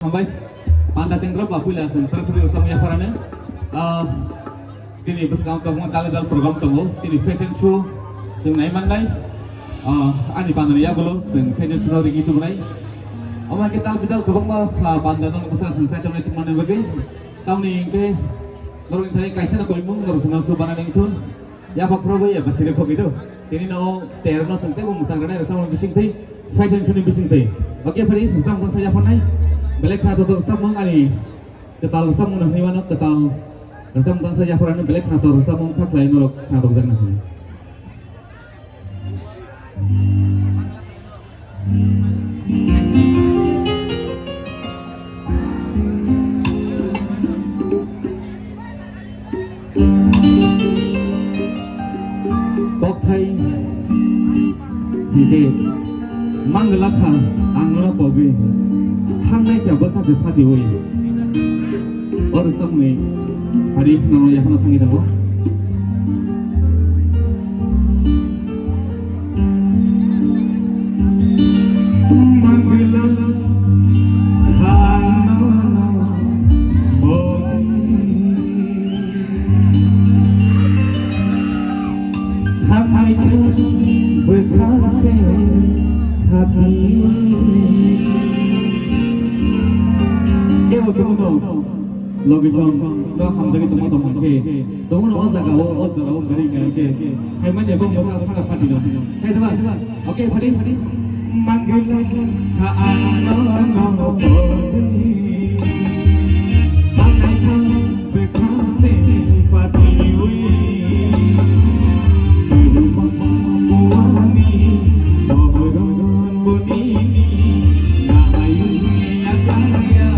Sampai panda sing drop apula sing terus samanya farane tini bes kaum kaum kali dal program tunggu tini fashion show sing nai mandai ani panda ya golo sing fashion show ri gitu bunai oma kita bidal kabang ma panda nang besar sing saya temne timane bagai tahun ni ke baru ini tadi kaisa na kolimung baru senang subana ning tun ya pak pro ya basire ko gitu tini no terno sangte mo musang rana sama bising tei fashion show ni bising tei oke fari musang bang saya fanai belek na to samong ani ketal samong na hiwana ketal rasam tan saja farane belek na to samong khak lai no na to jang na bok thai di manglakha anglo pobe थांनाय क्या बता से फाटी हुई और सब में हरी नाम यहाँ थांगी था वो मंगला खाना थांनाय क्या बता से फाटी location lo ham jagi tuma tuma ke tuma lo jaga o gari ke sai man jebong lo ka phati lo hey tuma okay phati manggil ka ano no podi mangai ka bekase phati ui buani bogon bonini na ayuni agaya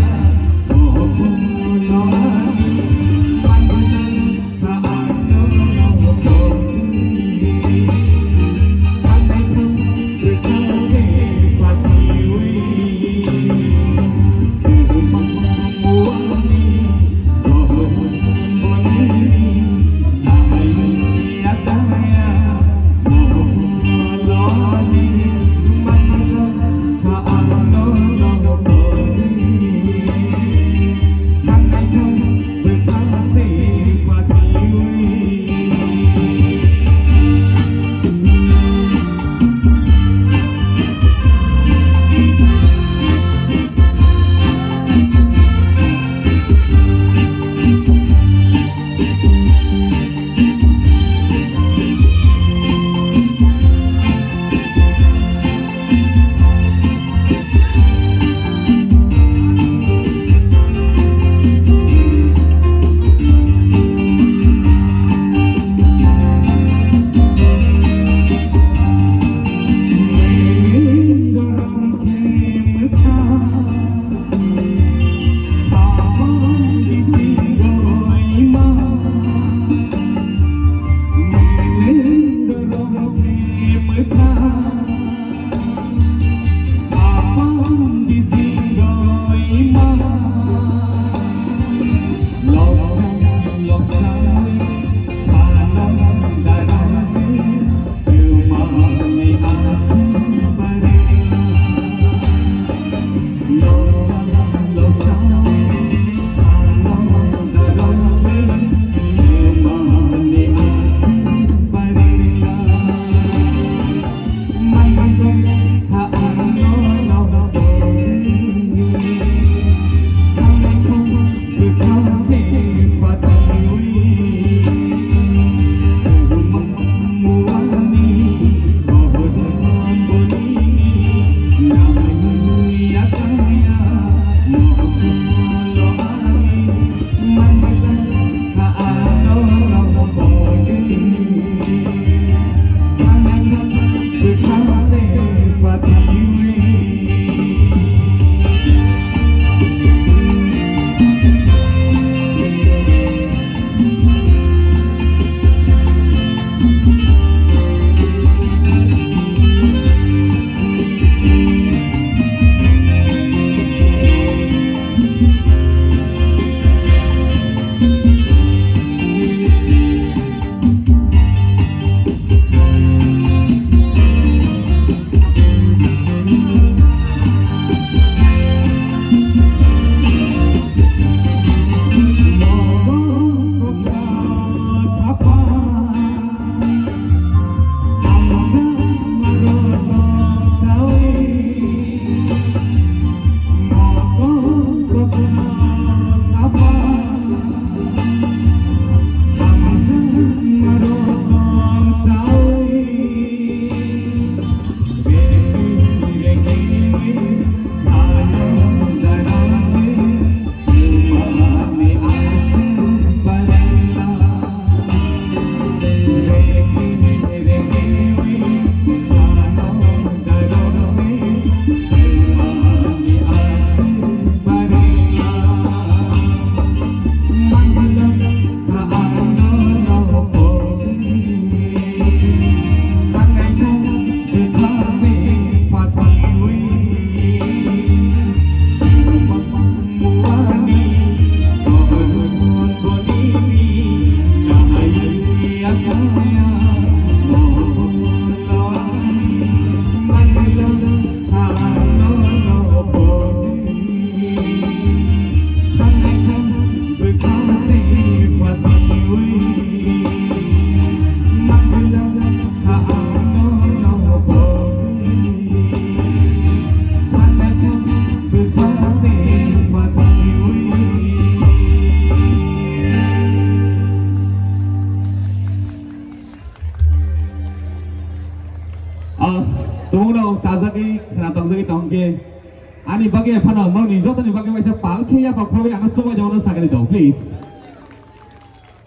kaisa palkhe ya pakhobe ana soba jawna sagani daw please.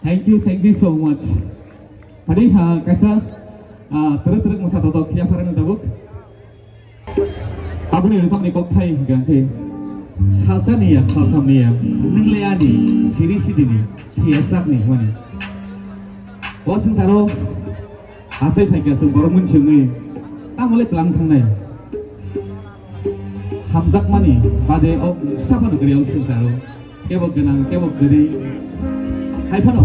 Thank you so much. Tadi kaisa terus masa toto kia farang tabuk. Abu ni resam ni kok thai ganti. Salsa ni ya salsam ni ya. Ninglea ni siri sidi ni thiasak ni wani. Wasin saro asai thai ka sung bormun chungi. Tamole pelang thang nai. Hamzak mani pada siapa tu kerja usaha saro. Kebok genang kebok geri. Hai pano.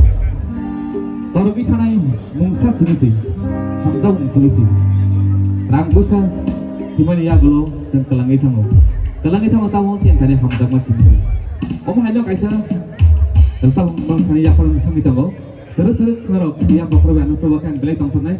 Taruh kita nai mungsa sunisi. Hamzak sunisi. Rangbusa Kimani ya golo dan kelangi tango tahu sih yang tadi hamzak masih bisa. Hanya kaisa tersal mengkani ya kalau kami tango terus ngerok dia bakal beran sebakan belai tongton nai.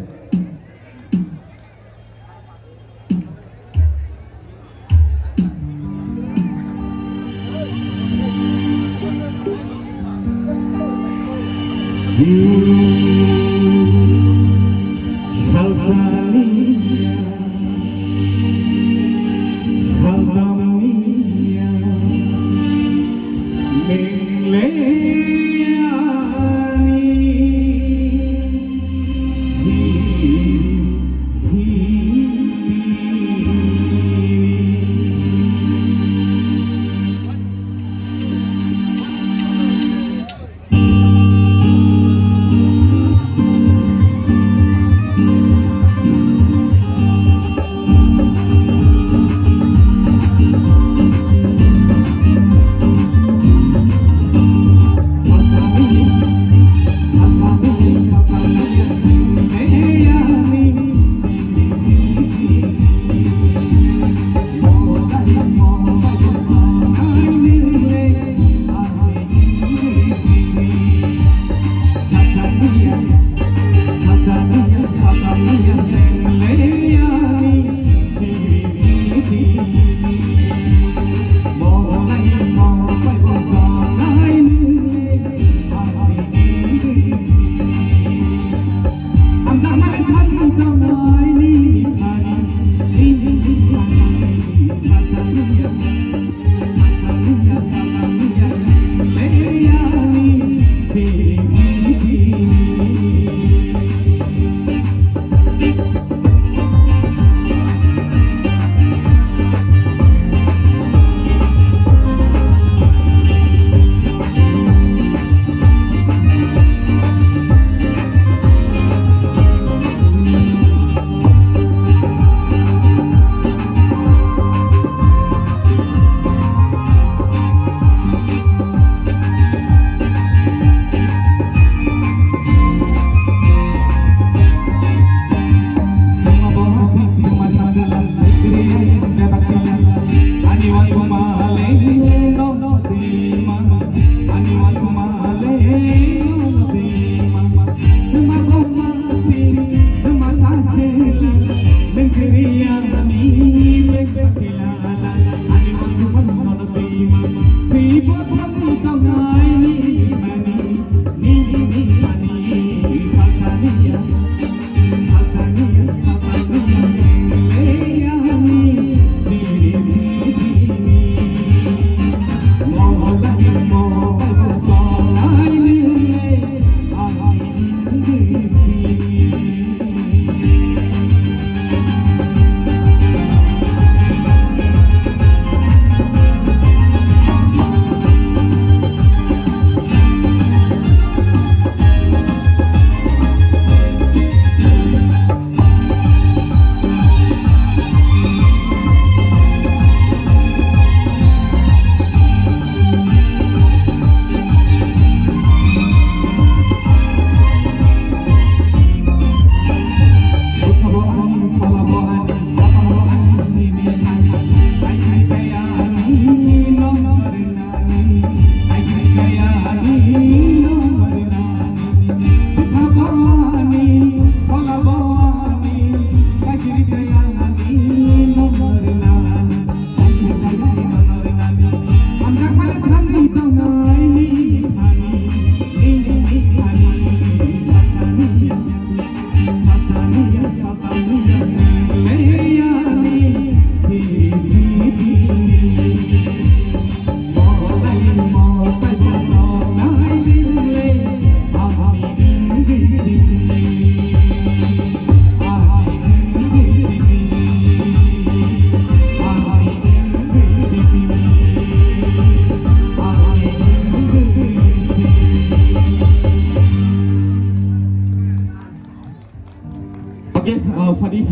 mani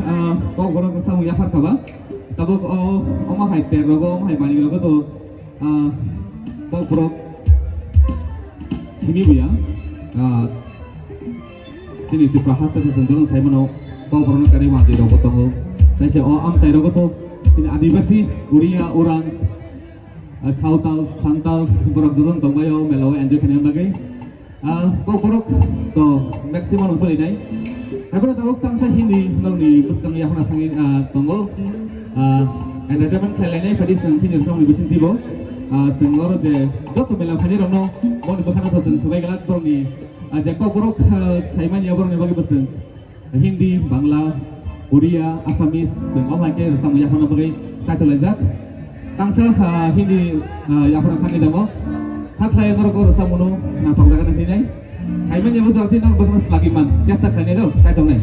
kok borok sang ya far kaba tabo oma hai ter rogo oma hai mani rogo to kok borok simi buya sini tu prahasta tu senjolong saya mano kok borok kari wajib rogo to saya se am saya rogo to sini adivasi Uria orang Santal borok dudung tongbayo melawe enjoy kena bagai kok borok to maximum usai nai Aku tahu tangsa Hindi nolni puskang ya hona thangin tongo entertainment khailai phadi sang Hindi song ni bisin tibo sengoro je joto mela phani rono mon bakhana thon sabai galak torni je ko borok saiman ya borni bagi baseng Hindi Bangla Uria Assamese seng omai ke sang ya hona bagai satu lezat tangsa Hindi ya hona thangin damo haklai ngoro ko samuno na tongdakan dinai Saiman yang besar tidak berkemas lagi man, just tak kena tu, saya tahu ni.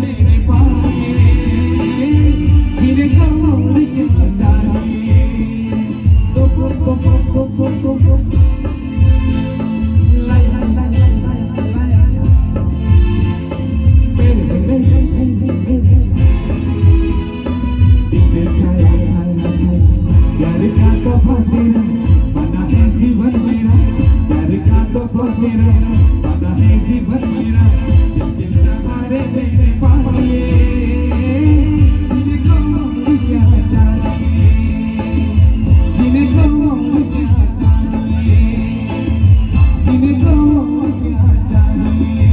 मेरे पाए फिर कहो क्या चाहिए तो लाया प्यार का तोहफा तेरा बना है जीवन मेरा प्यार का तोहफा तेरा बना है जीवन मेरा दिल सहारे मेरे पाए जिन्हें कहो क्या चाहिए जिन्हें कहो क्या चाहिए जिन्हें कहो क्या चाहिए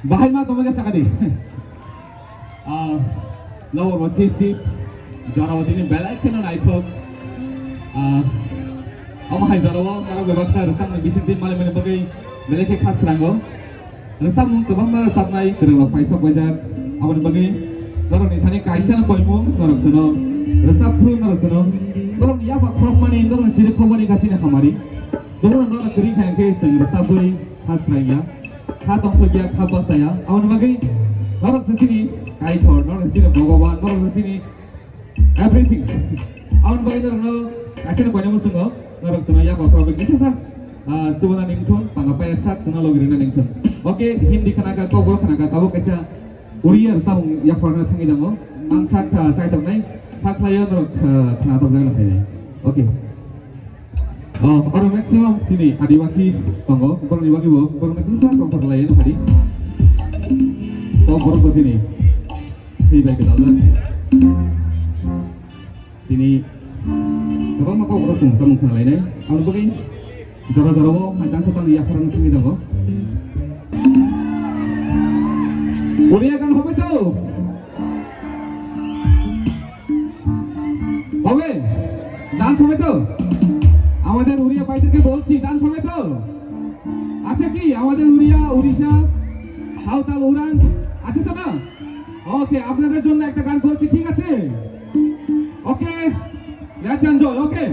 बाहर में तुम्हें क्या सकती lower was sip jarawati ni belai kena naikok amahai jarawa karo bebaksa resam ni bisin tin malam ni bagai belai ke khas rango resam mung kebang bara sapnai kerana paisa bajar awan bagai dorong ni thani kaisa na koimu dorong sono resap thru dorong sono dorong ya pak khom mani dorong sire khomani kasi na hamari dorong dorong kering khain ke seng resap boi khas raya kha tong sogia kha basaya awan bagai dorong sesini I thought not seen a Bhagavan, not seen everything. Out by the no, I said a Panamusungo, not of Sonaya or Robin. This is a Suvana Nington, Panapaya Saks and Logrin Nington. Okay, Hindi Kanaka, Kobo Kanaka, Tabokasa, Uri, some Yafana Tangidamo, Mansak side of night, Paklayan or Kanata. Okay. Or a maximum city, Adivasi, Congo, Borniwaki, Bornakisa, or Parlayan, Hadi. So, Borokotini. Si baik kita lihat ini kalau mau kau proses sama mungkin lainnya awal begini jara-jara wo macam setang dia orang sini dah wo udah kan hobi tu hobi dance hobi tu আমাদের উড়িয়া ভাইদেরকে বলছি dance হবে তো আছে কি আমাদের উড়িয়া উড়িষ্যা সাঁওতাল উড়ান আছে তো না ওকে আপনাদের জন্য একটা গান বলছি ঠিক আছে ওকে লেটস এনজয় ওকে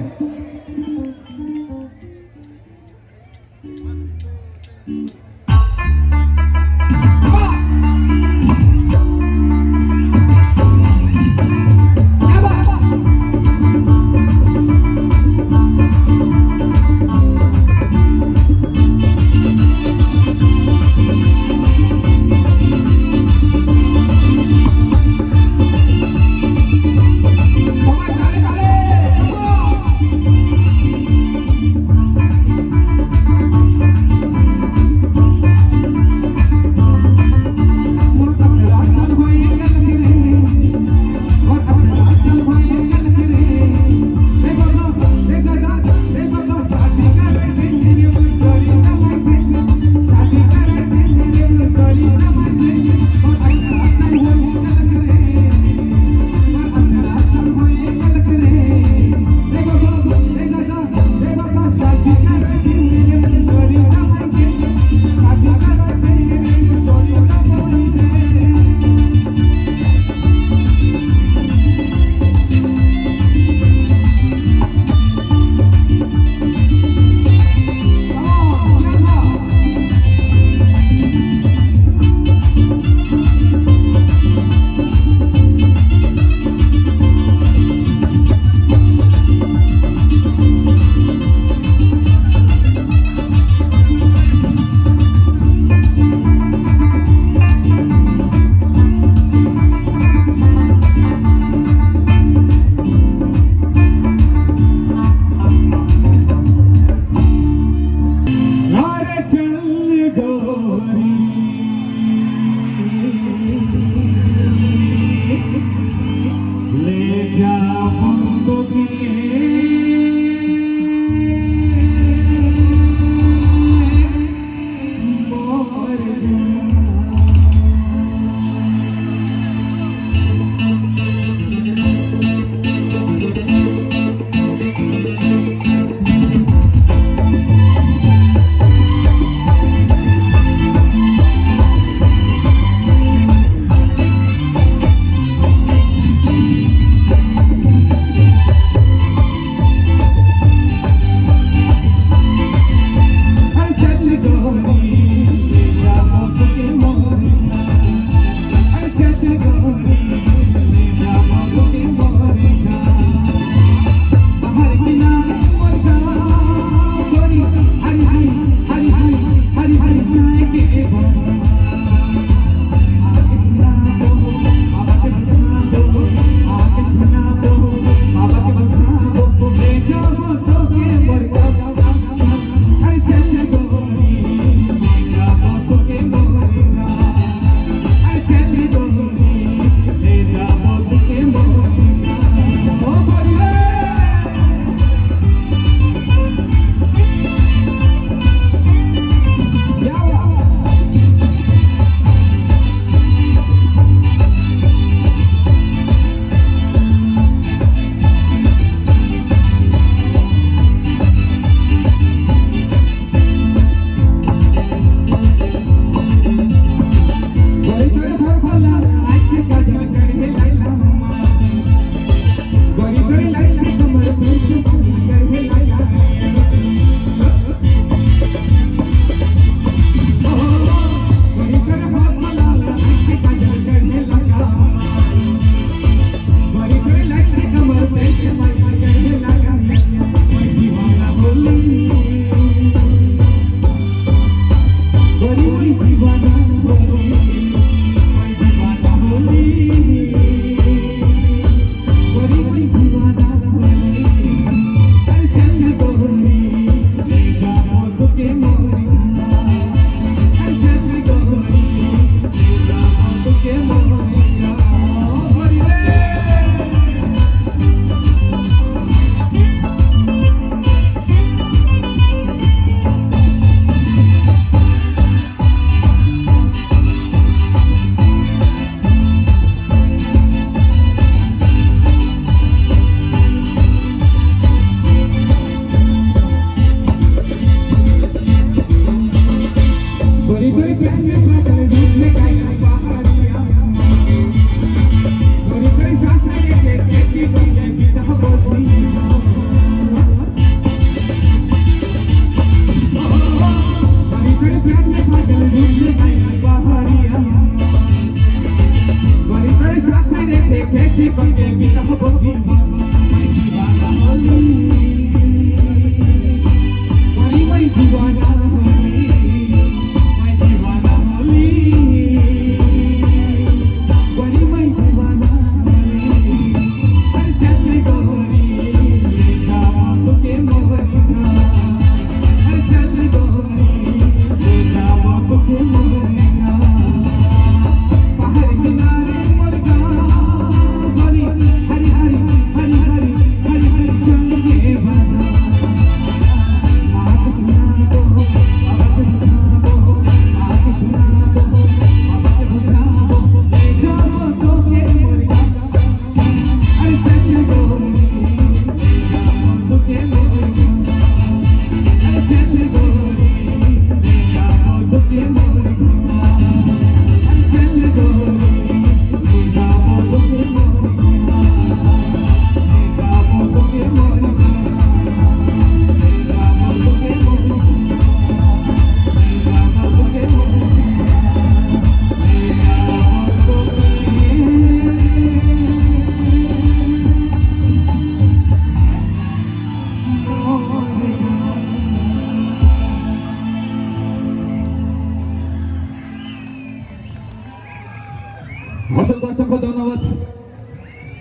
অসংখ্য অসংখ্য ধন্যবাদ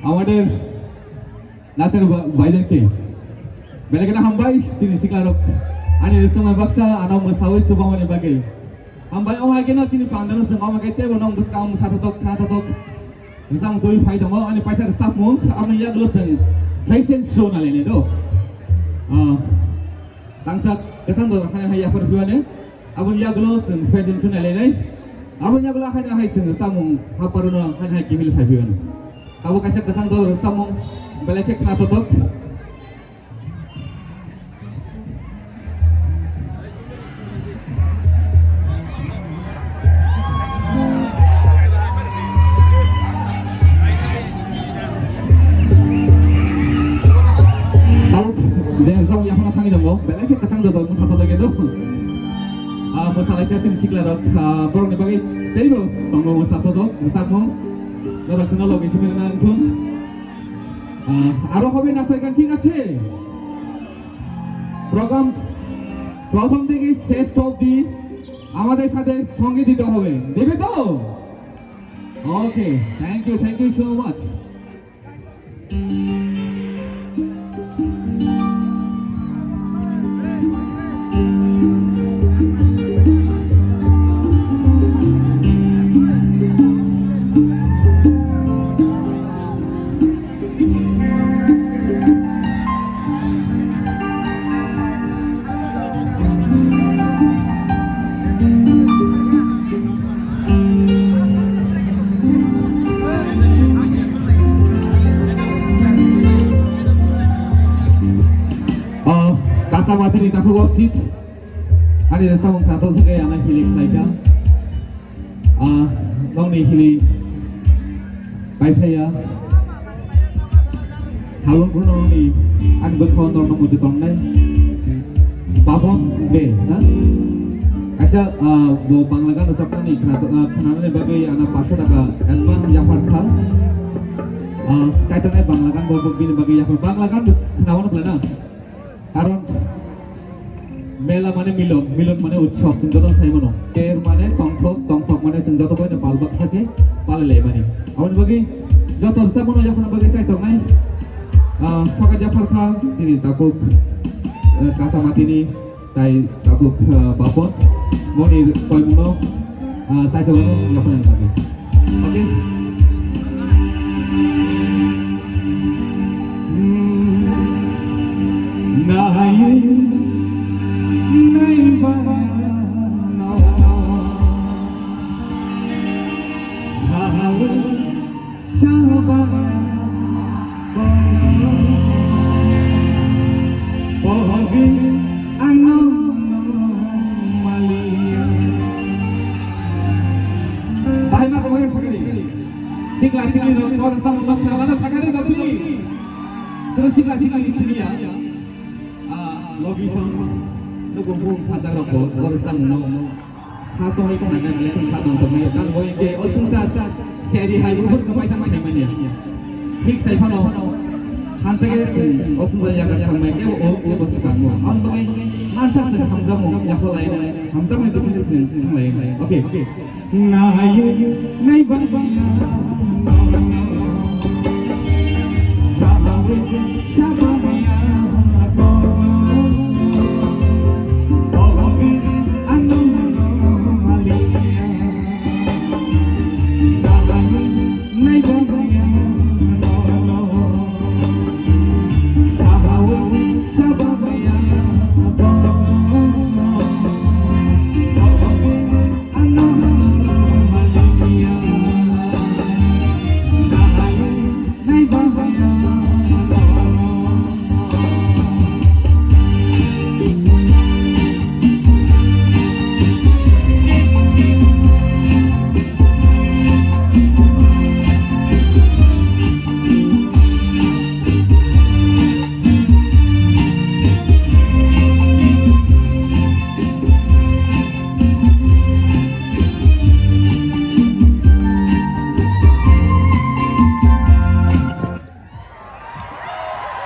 আমাদের নাচের ভাইদেরকে बेलेगना हामबाय सिनि सिक्लारक आनि रसमा बक्सा आनाव मोसावै सुबावनि बागै हामबाय अमागेना सिनि पांदानो जों अमागे तेबो नं बसका मोसाथक खाथक मोजां दय फाय दङ आनि पाइथार सापमुं आमनि यागलो जों फैशन शो नालायने दो लांसा गोसां दर हाय हाय याफोर फुवाने आबुन यागलो जों फैशन शो नालायनाय आबुन यागलो हाय हाय जों सामुं हापारुनो हाय हाय किमिल फायफिगोन आबु कासे गोसां दर सामुं बेलेके खाथक बेलेके कसं दो मुसाफा लगे दो मुसाफा कैसे निकला रख बरों ने बाकी तेरी लो तंगो मुसाफा दो मुसाफा लोग सुना लोग इसी में ना तुम आरो हमें नाचर kan ठीक আছে প্রোগ্রাম প্রথম থেকে শেষ অবধি আমাদের সাথে সঙ্গে দিতে হবে দেবে তো okay thank you so much Materi tak wasit, ada rasa mengatakan sebagai anak hilik mereka, orang ni hilik baik saya, salon pun orang ni, anda berkawan orang muda orang ni, babon deh, na, asal banglakan resepnya ni, kenapa ni bagi anak pasal ada advance Jafar Khan, saya tu ni banglakan bagi bagi Jafar banglakan kenapa ni pelana, karena मेला माने मिलन माने उत्सव जों जतो साइमनो केर माने तंथक माने जों जतो बयनो बालबाक साथे पालेले माने आउन बगि जतो साइमनो जखन बगि साइतो नाय सका जाफर खा सिनि ताकुक कासामातिनि ताइ ताकुक बापन मनि कयमुनो साइतो जखन थाके ओके नाय Sikla orang sama-sama mana sakari tapi sikla di sini ya. Logi sama nunggu pasar rokok orang sama 하소이 나가는 레슨 파동 정말 난 뭐이게 어승사 셰리 하이 우분 그마이 탐 세마니야 픽 사이파노 한쪽에 어승사 약간 정말 깨고 오버스 강고 한쪽에 한쪽에 감정은 약간 감정은 또 생겼으면 정말 오케이 나유 나이 바바야 샤바웨 샤바